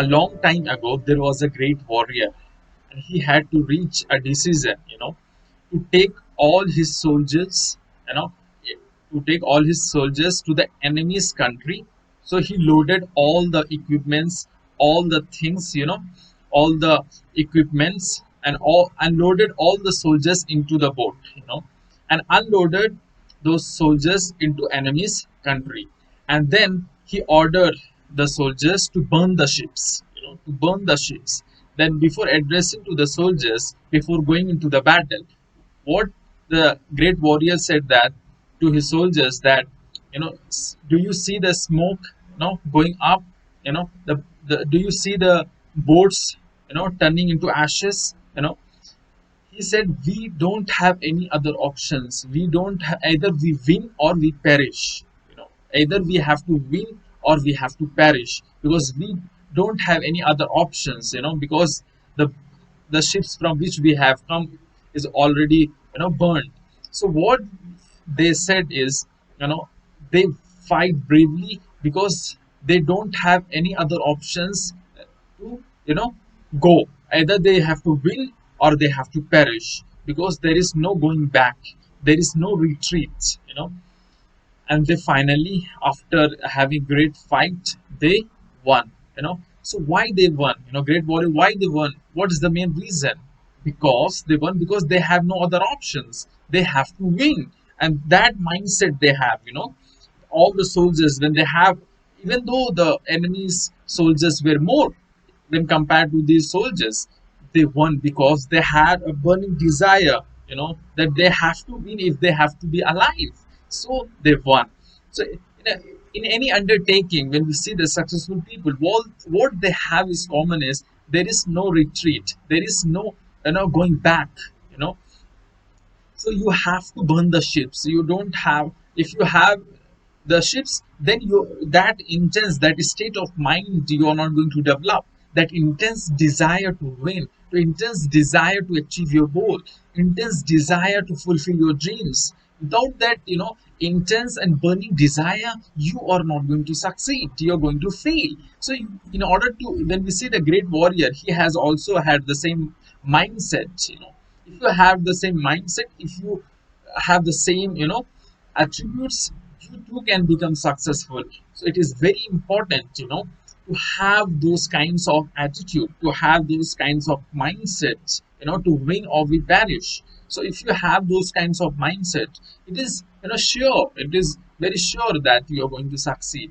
a long time ago there was a great warrior, and he had to reach a decision, to take all his soldiers, you know, to take all his soldiers to the enemy's country. So he loaded all the equipments, all the things, all the equipments, and all unloaded all the soldiers into the boat, and unloaded those soldiers into enemy's country. And then he ordered the soldiers to burn the ships, to burn the ships. Then before addressing to the soldiers, before going into the battle, what the great warrior said that to his soldiers, that do you see the smoke, going up, do you see the boats, turning into ashes, he said, we don't have any other options. We don't have, either we win or we perish. Either we have to win or we have to perish, because we don't have any other options. Because the ships from which we have come is already burned. So what they said is, you know they fight bravely because they don't have any other options to go. Either they have to win or they have to perish, because there is no going back, there is no retreat. And they finally, after having great fight, they won. So why they won? Great warrior, why they won? What is the main reason? Because they won because they have no other options, they have to win. And that mindset they have, all the soldiers, when they have, even though the enemy's soldiers were more when compared to these soldiers, they won because they had a burning desire, that they have to win if they have to be alive. So they won. So in any undertaking, when we see the successful people, what they have is common is there is no retreat, there is no going back. you know so you have to burn the ships. You don't have, if you have the ships, then you, that intense, that state of mind, you are not going to develop that intense desire to win, to intense desire to achieve your goal, intense desire to fulfill your dreams. Without that, intense and burning desire, you are not going to succeed, you are going to fail. So in order to, when we see the great warrior, he has also had the same mindset. If you have the same mindset, if you have the same attributes, you too can become successful. So it is very important, to have those kinds of attitude, to have those kinds of mindsets, to win or we perish. So if you have those kinds of mindset, it is sure, it is very sure that you are going to succeed.